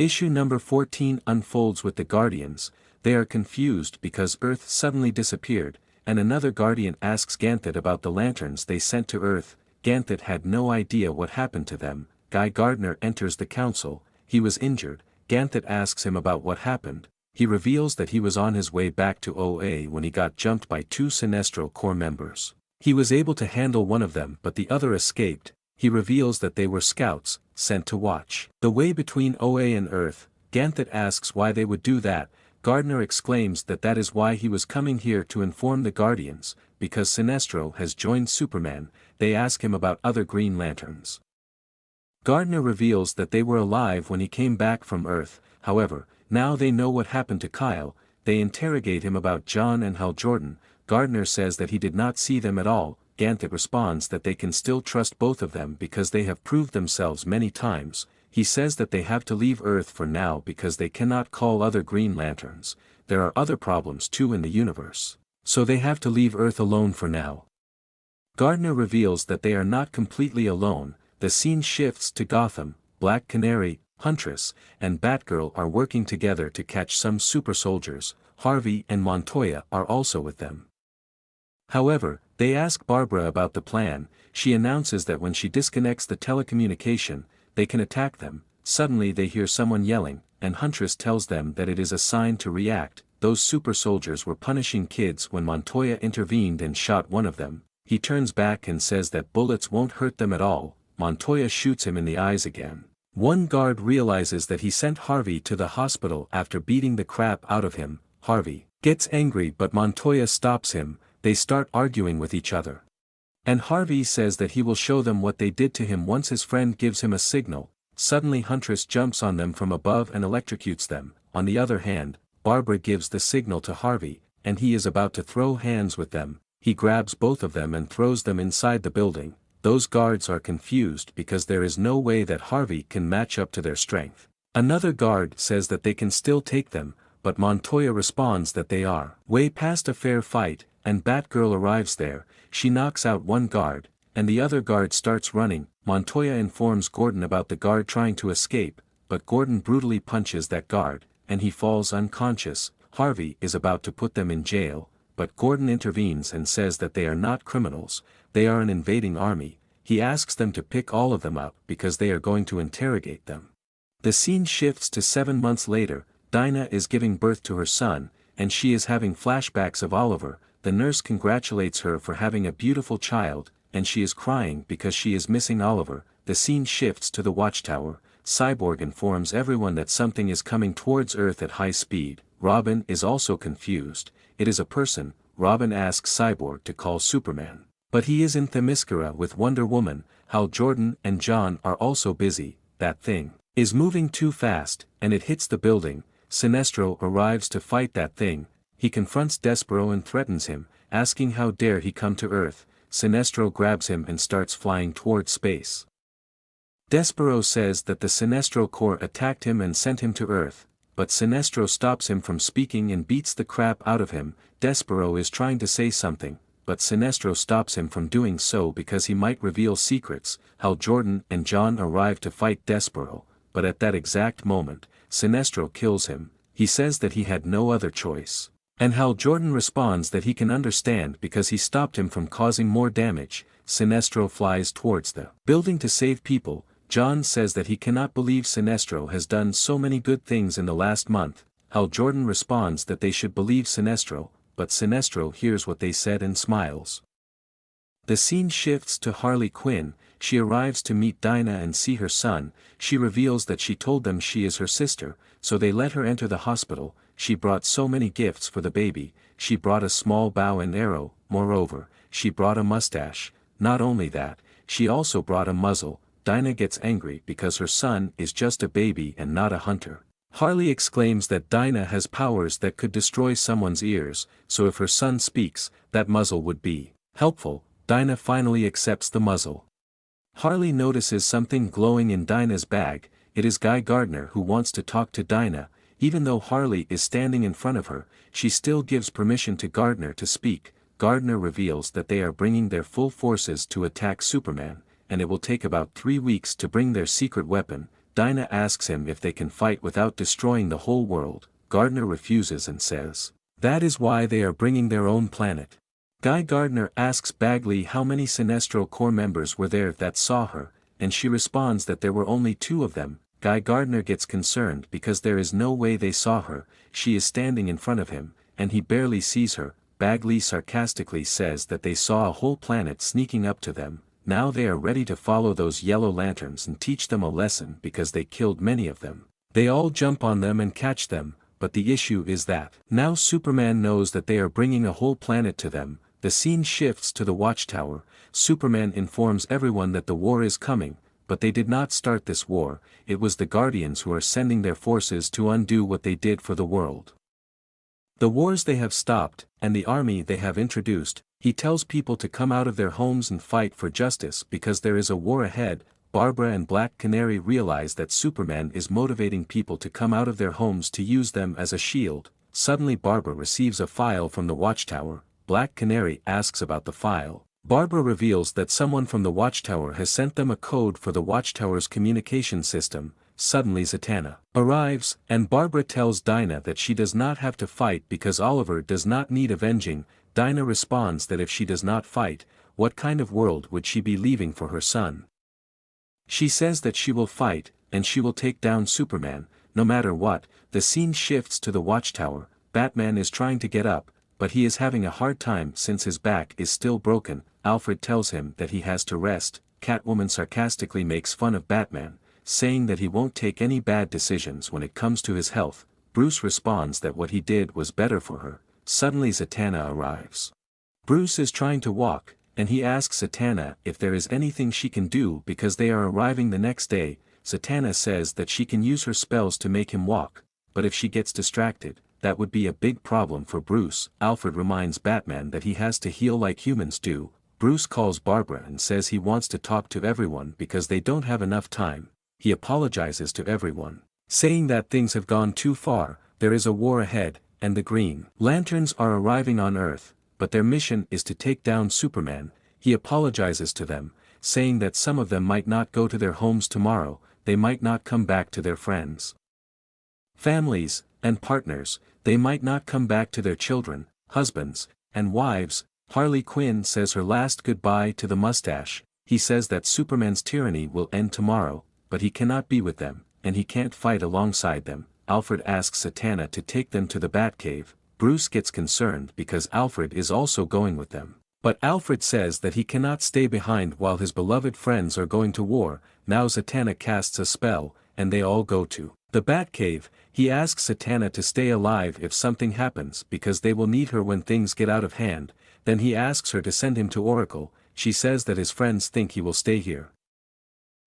Issue number 14 unfolds with the Guardians. They are confused because Earth suddenly disappeared, and another Guardian asks Ganthet about the lanterns they sent to Earth. Ganthet had no idea what happened to them. Guy Gardner enters the council. He was injured. Ganthet asks him about what happened. He reveals that he was on his way back to OA when he got jumped by two Sinestro Corps members. He was able to handle one of them but the other escaped. He reveals that they were scouts, sent to watch the way between OA and Earth. Ganthet asks why they would do that. Gardner exclaims that that is why he was coming here to inform the Guardians, because Sinestro has joined Superman. They ask him about other Green Lanterns. Gardner reveals that they were alive when he came back from Earth. However, now they know what happened to Kyle. They interrogate him about John and Hal Jordan. Gardner says that he did not see them at all. Ganthet responds that they can still trust both of them because they have proved themselves many times. He says that they have to leave Earth for now because they cannot call other Green Lanterns. There are other problems too in the universe, so they have to leave Earth alone for now. Gardner reveals that they are not completely alone. The scene shifts to Gotham. Black Canary, Huntress, and Batgirl are working together to catch some super soldiers. Harvey and Montoya are also with them. However, they ask Barbara about the plan. She announces that when she disconnects the telecommunication, they can attack them. Suddenly they hear someone yelling, and Huntress tells them that it is a sign to react. Those super soldiers were punishing kids when Montoya intervened and shot one of them. He turns back and says that bullets won't hurt them at all. Montoya shoots him in the eyes again. One guard realizes that he sent Harvey to the hospital after beating the crap out of him. Harvey gets angry but Montoya stops him. They start arguing with each other. And Harvey says that he will show them what they did to him once his friend gives him a signal. Suddenly Huntress jumps on them from above and electrocutes them. On the other hand, Barbara gives the signal to Harvey, and he is about to throw hands with them. He grabs both of them and throws them inside the building. Those guards are confused because there is no way that Harvey can match up to their strength. Another guard says that they can still take them, but Montoya responds that they are way past a fair fight, and Batgirl arrives there. She knocks out one guard, and the other guard starts running. Montoya informs Gordon about the guard trying to escape, but Gordon brutally punches that guard, and he falls unconscious. Harvey is about to put them in jail, but Gordon intervenes and says that they are not criminals, they are an invading army. He asks them to pick all of them up because they are going to interrogate them. The scene shifts to 7 months later. Dinah is giving birth to her son, and she is having flashbacks of Oliver. The nurse congratulates her for having a beautiful child, and she is crying because she is missing Oliver. The scene shifts to the Watchtower. Cyborg informs everyone that something is coming towards Earth at high speed. Robin is also confused. It is a person. Robin asks Cyborg to call Superman, but he is in Themyscira with Wonder Woman. Hal Jordan and John are also busy. That thing is moving too fast, and it hits the building. Sinestro arrives to fight that thing. He confronts Despero and threatens him, asking how dare he come to Earth. Sinestro grabs him and starts flying towards space. Despero says that the Sinestro Corps attacked him and sent him to Earth, but Sinestro stops him from speaking and beats the crap out of him. Despero is trying to say something, but Sinestro stops him from doing so because he might reveal secrets. Hal Jordan and John arrive to fight Despero, but at that exact moment, Sinestro kills him. He says that he had no other choice. And Hal Jordan responds that he can understand because he stopped him from causing more damage. Sinestro flies towards the building to save people. John says that he cannot believe Sinestro has done so many good things in the last month. Hal Jordan responds that they should believe Sinestro, but Sinestro hears what they said and smiles. The scene shifts to Harley Quinn. She arrives to meet Dinah and see her son. She reveals that she told them she is her sister, so they let her enter the hospital. She brought so many gifts for the baby. She brought a small bow and arrow. Moreover, she brought a mustache. Not only that, she also brought a muzzle. Dinah gets angry because her son is just a baby and not a hunter. Harley exclaims that Dinah has powers that could destroy someone's ears, so if her son speaks, that muzzle would be helpful. Dinah finally accepts the muzzle. Harley notices something glowing in Dinah's bag. It is Guy Gardner who wants to talk to Dinah. Even though Harley is standing in front of her, she still gives permission to Gardner to speak. Gardner reveals that they are bringing their full forces to attack Superman, and it will take about 3 weeks to bring their secret weapon. Dinah asks him if they can fight without destroying the whole world. Gardner refuses and says, that is why they are bringing their own planet. Guy Gardner asks Bagley how many Sinestro Corps members were there that saw her, and she responds that there were only 2 of them. Guy Gardner gets concerned because there is no way they saw her, she is standing in front of him, and he barely sees her. Bagley sarcastically says that they saw a whole planet sneaking up to them. Now they are ready to follow those yellow lanterns and teach them a lesson because they killed many of them. They all jump on them and catch them, but the issue is that now Superman knows that they are bringing a whole planet to them. The scene shifts to the Watchtower. Superman informs everyone that the war is coming, but they did not start this war, it was the Guardians who are sending their forces to undo what they did for the world. The wars they have stopped, and the army they have introduced. He tells people to come out of their homes and fight for justice because there is a war ahead. Barbara and Black Canary realize that Superman is motivating people to come out of their homes to use them as a shield. Suddenly Barbara receives a file from the Watchtower. Black Canary asks about the file. Barbara reveals that someone from the Watchtower has sent them a code for the Watchtower's communication system. Suddenly Zatanna arrives, and Barbara tells Dinah that she does not have to fight because Oliver does not need avenging. Dinah responds that if she does not fight, what kind of world would she be leaving for her son? She says that she will fight, and she will take down Superman, no matter what. The scene shifts to the Watchtower. Batman is trying to get up, but he is having a hard time since his back is still broken. Alfred tells him that he has to rest. Catwoman sarcastically makes fun of Batman, saying that he won't take any bad decisions when it comes to his health. Bruce responds that what he did was better for her. Suddenly Zatanna arrives. Bruce is trying to walk, and he asks Zatanna if there is anything she can do because they are arriving the next day. Zatanna says that she can use her spells to make him walk, but if she gets distracted, that would be a big problem for Bruce. Alfred reminds Batman that he has to heal like humans do. Bruce calls Barbara and says he wants to talk to everyone because they don't have enough time. He apologizes to everyone, saying that things have gone too far, there is a war ahead, and the Green Lanterns are arriving on Earth, but their mission is to take down Superman. He apologizes to them, saying that some of them might not go to their homes tomorrow, they might not come back to their friends, families, and partners, they might not come back to their children, husbands, and wives. Harley Quinn says her last goodbye to the Mustache. He says that Superman's tyranny will end tomorrow, but he cannot be with them, and he can't fight alongside them. Alfred asks Zatanna to take them to the Batcave. Bruce gets concerned because Alfred is also going with them. But Alfred says that he cannot stay behind while his beloved friends are going to war. Now Zatanna casts a spell, and they all go to the Batcave. He asks Zatanna to stay alive if something happens because they will need her when things get out of hand. Then he asks her to send him to Oracle. She says that his friends think he will stay here.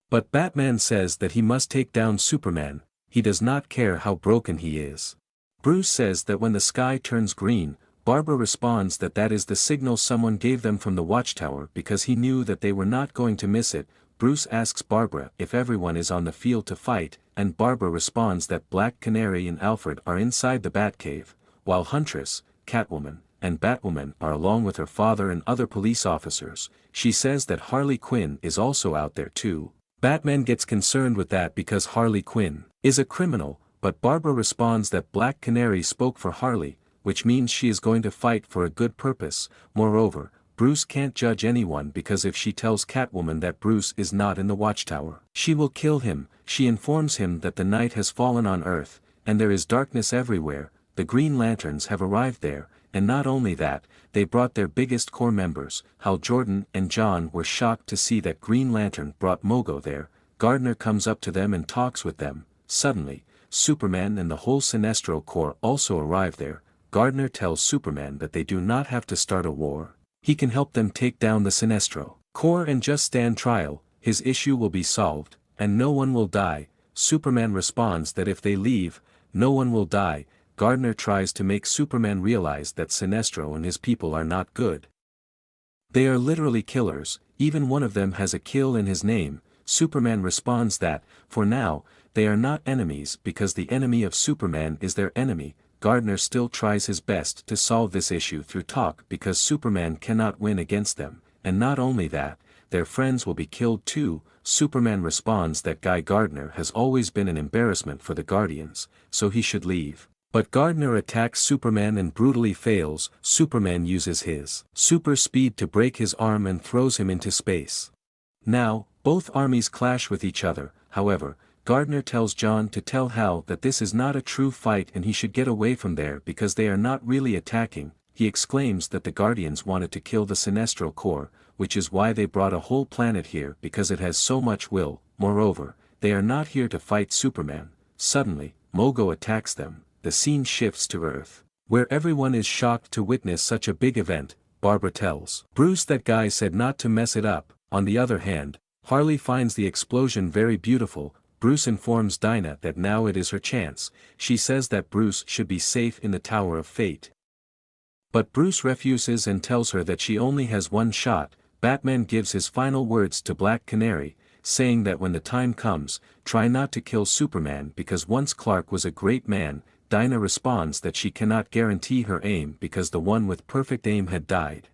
But Batman says that he must take down Superman. He does not care how broken he is. Bruce says that when the sky turns green, Barbara responds that that is the signal someone gave them from the Watchtower because he knew that they were not going to miss it. Bruce asks Barbara if everyone is on the field to fight, and Barbara responds that Black Canary and Alfred are inside the Batcave, while Huntress, Catwoman, and Batwoman are along with her father and other police officers. She says that Harley Quinn is also out there too. Batman gets concerned with that because Harley Quinn is a criminal, but Barbara responds that Black Canary spoke for Harley, which means she is going to fight for a good purpose. Moreover, Bruce can't judge anyone because if she tells Catwoman that Bruce is not in the Watchtower, she will kill him. She informs him that the night has fallen on Earth, and there is darkness everywhere. The Green Lanterns have arrived there, and not only that, they brought their biggest core members. Hal Jordan and John were shocked to see that Green Lantern brought Mogo there. Gardner comes up to them and talks with them. Suddenly, Superman and the whole Sinestro Corps also arrive there. Gardner tells Superman that they do not have to start a war. He can help them take down the Sinestro Corps and just stand trial. His issue will be solved, and no one will die. Superman responds that if they leave, no one will die. Gardner tries to make Superman realize that Sinestro and his people are not good. They are literally killers, even one of them has a kill in his name. Superman responds that, for now, they are not enemies because the enemy of Superman is their enemy. Gardner still tries his best to solve this issue through talk because Superman cannot win against them, and not only that, their friends will be killed too. Superman responds that Guy Gardner has always been an embarrassment for the Guardians, so he should leave. But Gardner attacks Superman and brutally fails. Superman uses his super speed to break his arm and throws him into space. Now, both armies clash with each other. However, Gardner tells John to tell Hal that this is not a true fight and he should get away from there because they are not really attacking. He exclaims that the Guardians wanted to kill the Sinestro Corps, which is why they brought a whole planet here because it has so much will. Moreover, they are not here to fight Superman. Suddenly, Mogo attacks them. The scene shifts to Earth, where everyone is shocked to witness such a big event. Barbara tells Bruce that Guy said not to mess it up. On the other hand, Harley finds the explosion very beautiful. Bruce informs Dinah that now it is her chance. She says that Bruce should be safe in the Tower of Fate. But Bruce refuses and tells her that she only has one shot. Batman gives his final words to Black Canary, saying that when the time comes, try not to kill Superman because once Clark was a great man. Dinah responds that she cannot guarantee her aim because the one with perfect aim had died.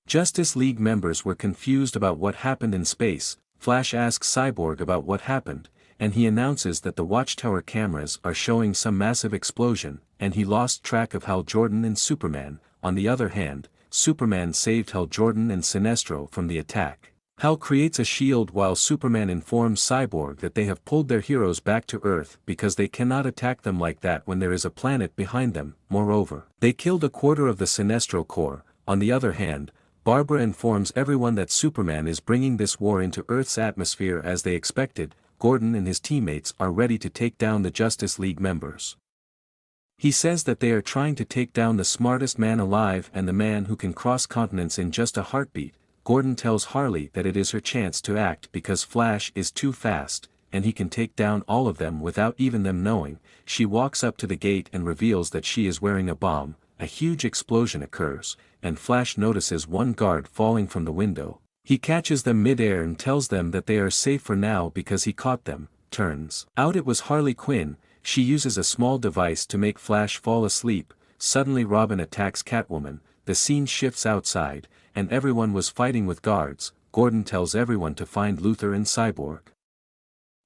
Justice League members were confused about what happened in space. Flash asks Cyborg about what happened, and he announces that the Watchtower cameras are showing some massive explosion, and he lost track of Hal Jordan and Superman. On the other hand, Superman saved Hal Jordan and Sinestro from the attack. Hal creates a shield while Superman informs Cyborg that they have pulled their heroes back to Earth because they cannot attack them like that when there is a planet behind them. Moreover, they killed a quarter of the Sinestro Corps. On the other hand, Barbara informs everyone that Superman is bringing this war into Earth's atmosphere as they expected. Gordon and his teammates are ready to take down the Justice League members. He says that they are trying to take down the smartest man alive and the man who can cross continents in just a heartbeat. Gordon tells Harley that it is her chance to act because Flash is too fast, and he can take down all of them without even them knowing. She walks up to the gate and reveals that she is wearing a bomb. A huge explosion occurs, and Flash notices one guard falling from the window. He catches them mid-air and tells them that they are safe for now because he caught them. Turns out it was Harley Quinn. She uses a small device to make Flash fall asleep. Suddenly Robin attacks Catwoman. The scene shifts outside, and everyone was fighting with guards. Gordon tells everyone to find Luthor and Cyborg.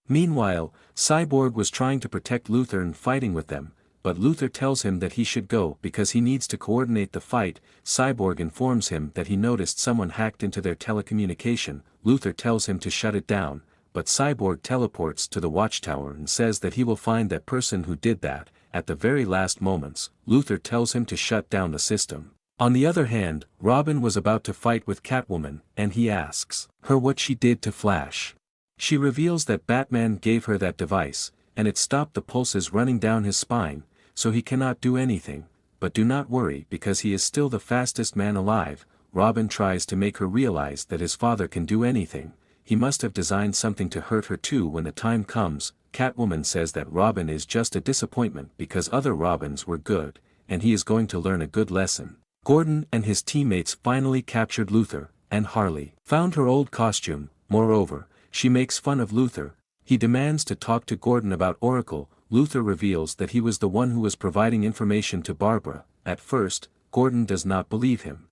Meanwhile, Cyborg was trying to protect Luthor and fighting with them, but Luthor tells him that he should go because he needs to coordinate the fight. Cyborg informs him that he noticed someone hacked into their telecommunication. Luthor tells him to shut it down, but Cyborg teleports to the Watchtower and says that he will find that person who did that. At the very last moments, Luthor tells him to shut down the system. On the other hand, Robin was about to fight with Catwoman, and he asks her what she did to Flash. She reveals that Batman gave her that device, and it stopped the pulses running down his spine, so he cannot do anything. But do not worry because he is still the fastest man alive. Robin tries to make her realize that his father can do anything. He must have designed something to hurt her too when the time comes. Catwoman says that Robin is just a disappointment because other Robins were good, and he is going to learn a good lesson. Gordon and his teammates finally captured Luthor, and Harley found her old costume. Moreover, she makes fun of Luthor. He demands to talk to Gordon about Oracle. Luthor reveals that he was the one who was providing information to Barbara. At first, Gordon does not believe him.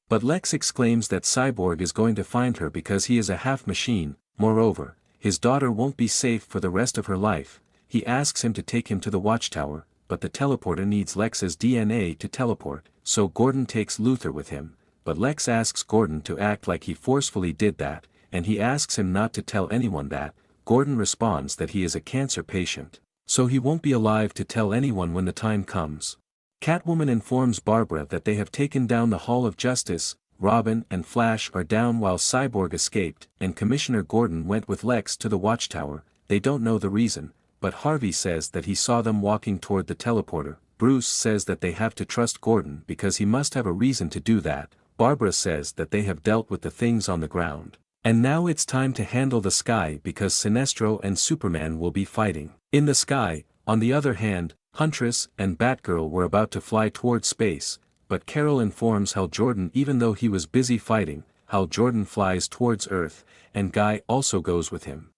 But Lex exclaims that Cyborg is going to find her because he is a half-machine. Moreover, his daughter won't be safe for the rest of her life. He asks him to take him to the Watchtower, but the teleporter needs Lex's DNA to teleport, so Gordon takes Luthor with him. But Lex asks Gordon to act like he forcefully did that, and he asks him not to tell anyone that. Gordon responds that he is a cancer patient, so he won't be alive to tell anyone when the time comes. Catwoman informs Barbara that they have taken down the Hall of Justice. Robin and Flash are down while Cyborg escaped, and Commissioner Gordon went with Lex to the Watchtower. They don't know the reason, but Harvey says that he saw them walking toward the teleporter. Bruce says that they have to trust Gordon because he must have a reason to do that. Barbara says that they have dealt with the things on the ground, and now it's time to handle the sky because Sinestro and Superman will be fighting. In the sky, on the other hand, Huntress and Batgirl were about to fly towards space, but Carol informs Hal Jordan even though he was busy fighting. Hal Jordan flies towards Earth, and Guy also goes with him.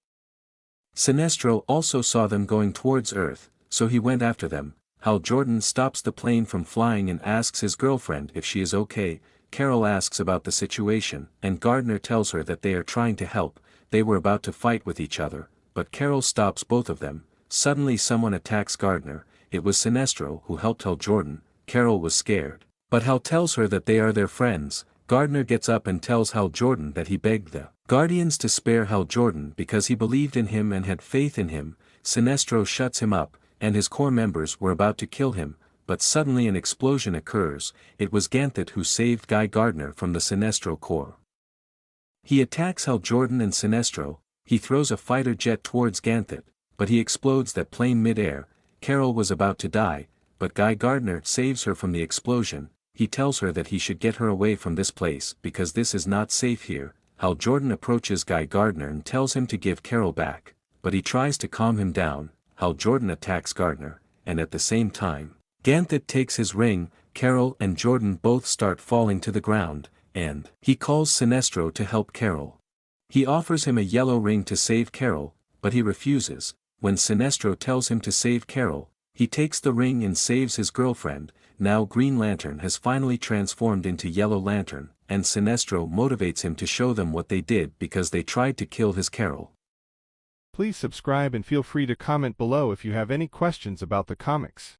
Sinestro also saw them going towards Earth, so he went after them. Hal Jordan stops the plane from flying and asks his girlfriend if she is okay. Carol asks about the situation, and Gardner tells her that they are trying to help. they were about to fight with each other, but Carol stops both of them. Suddenly someone attacks Gardner. It was Sinestro who helped Hal Jordan. Carol was scared, but Hal tells her that they are their friends. Gardner gets up and tells Hal Jordan that he begged the Guardians to spare Hal Jordan because he believed in him and had faith in him. Sinestro shuts him up, and his core members were about to kill him, but suddenly an explosion occurs. It was Ganthet who saved Guy Gardner from the Sinestro core. He attacks Hal Jordan and Sinestro. He throws a fighter jet towards Ganthet, but he explodes that plane mid-air. Carol was about to die, but Guy Gardner saves her from the explosion. He tells her that he should get her away from this place because this is not safe here. Hal Jordan approaches Guy Gardner and tells him to give Carol back, but he tries to calm him down. Hal Jordan attacks Gardner, and at the same time, Ganthet takes his ring. Carol and Jordan both start falling to the ground, and he calls Sinestro to help Carol. He offers him a yellow ring to save Carol, but he refuses. When Sinestro tells him to save Carol, he takes the ring and saves his girlfriend. Now Green Lantern has finally transformed into Yellow Lantern, and Sinestro motivates him to show them what they did because they tried to kill his Carol. Please subscribe and feel free to comment below if you have any questions about the comics.